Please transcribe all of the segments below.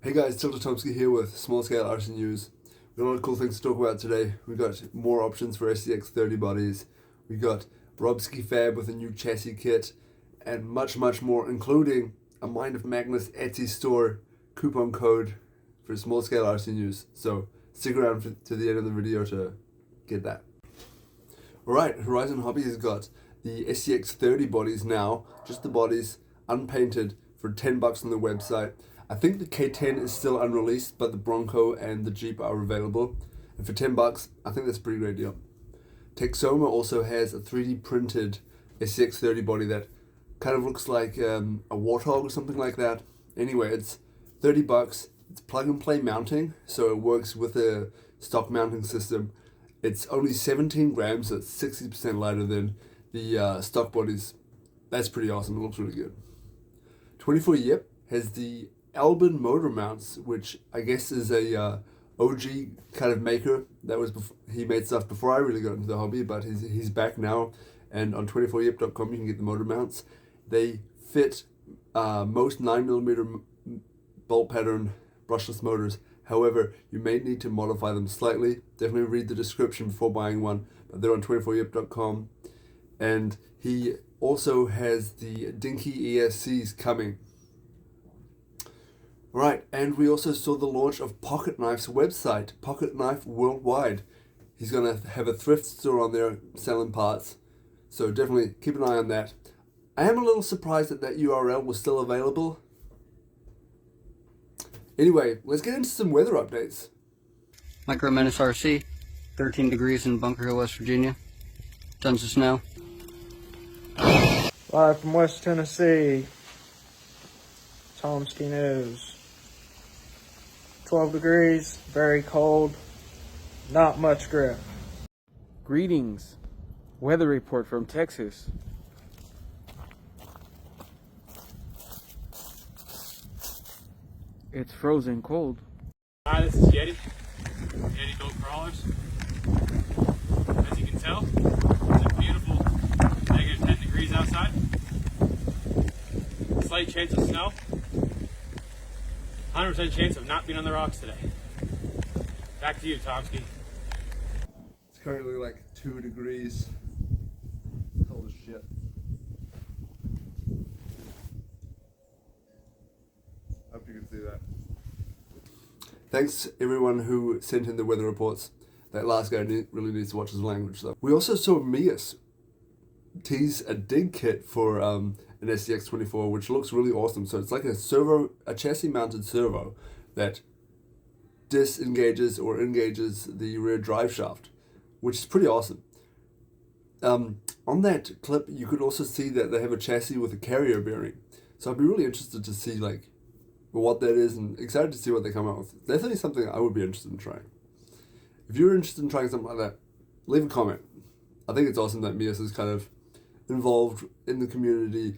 Hey guys, Tomsky here with Small Scale RC News. We've got a lot of cool things to talk about today. We've got more options for SCX30 bodies. We've got Robski Fab with a new chassis kit, and much more, including a Mind of Magnus Etsy store coupon code for Small Scale RC News. So stick around to the end of the video to get that. Alright, Horizon Hobby has got the SCX30 bodies now, just the bodies, unpainted, for $10 on the website. I think the K10 is still unreleased, but the Bronco and the Jeep are available. And for $10, I think that's a pretty great deal. Texoma also has a 3D printed SCX30 body that kind of looks like a Warthog or something like that. Anyway, it's $30. It's plug and play mounting, so it works with a stock mounting system. It's only 17 grams, so it's 60% lighter than the stock bodies. That's pretty awesome. It looks really good. 24 Yip has the Albin motor mounts, which I guess is a OG kind of maker. That was he made stuff before I really got into the hobby, but he's back now. And on 24yip.com you can get the motor mounts. They fit most 9mm bolt pattern brushless motors. However, you may need to modify them slightly. Definitely read the description before buying one. But they're on 24yip.com. And he also has the Dinky ESCs coming. Right, and we also saw the launch of Pocket Knife's website, Pocket Knife Worldwide. He's going to have a thrift store on there selling parts, so definitely keep an eye on that. I am a little surprised that URL was still available. Anyway, let's get into some weather updates. Micro Menace RC, 13 degrees in Bunker Hill, West Virginia. Tons of snow. Live from West Tennessee, Tomsky News. 12 degrees, very cold, not much grip. Greetings. Weather report from Texas. It's frozen cold. Hi, this is Yeti Goat Crawlers. As you can tell, it's a beautiful negative 10 degrees outside. Slight chance of snow. 100% chance of not being on the rocks today. Back to you, Tomsky. It's currently like 2 degrees. Cold as shit. Hope you can see that. Thanks everyone who sent in the weather reports. That last guy really needs to watch his language though. We also saw Mias tease a dig kit for an SCX24, which looks really awesome. So it's like a chassis mounted servo that disengages or engages the rear drive shaft, which is pretty awesome. On that clip, you could also see that they have a chassis with a carrier bearing. So I'd be really interested to see like what that is, and excited to see what they come out with. Definitely something I would be interested in trying. If you're interested in trying something like that, leave a comment. I think it's awesome that Mias is kind of involved in the community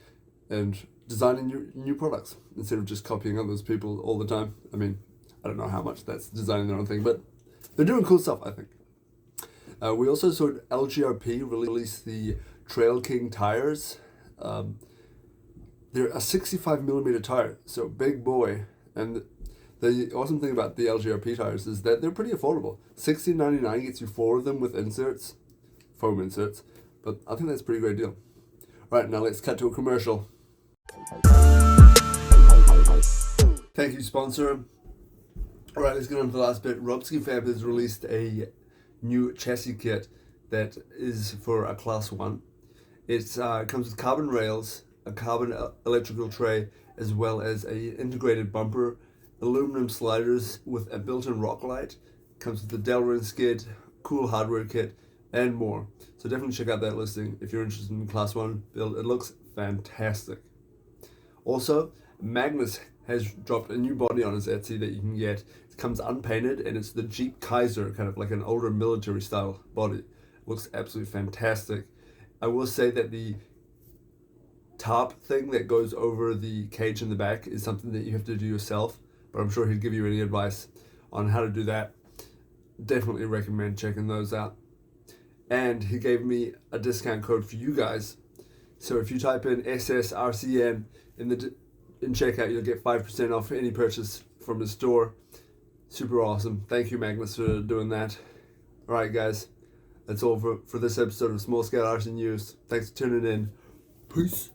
and designing new products instead of just copying others people all the time. I mean, I don't know how much that's designing their own thing, but they're doing cool stuff, I think. We also saw LGRP release the Trail King tires. They're a 65mm tire, so big boy. And the awesome thing about the LGRP tires is that they're pretty affordable. $16.99 gets you 4 of them with inserts, foam inserts, but I think that's a pretty great deal. Right, now let's cut to a commercial. Thank you, sponsor. Alright, let's get on to the last bit. Robski Fab has released a new chassis kit that is for a Class 1. It comes with carbon rails, a carbon electrical tray, as well as a integrated bumper, aluminum sliders with a built-in rock light, comes with the Delrin skid, cool hardware kit, and more. So definitely check out that listing if you're interested in Class 1 build. It looks fantastic. Also, Magnus has dropped a new body on his Etsy that you can get. It comes unpainted, and it's the Jeep Kaiser, kind of like an older military style body. It looks absolutely fantastic. I will say that the top thing that goes over the cage in the back is something that you have to do yourself, but I'm sure he'd give you any advice on how to do that. Definitely recommend checking those out. And he gave me a discount code for you guys. So if you type in SSRCN in checkout, you'll get 5% off any purchase from his store. Super awesome. Thank you, Magnus, for doing that. Alright, guys. That's all for this episode of Small Scale Arson News. Thanks for tuning in. Peace.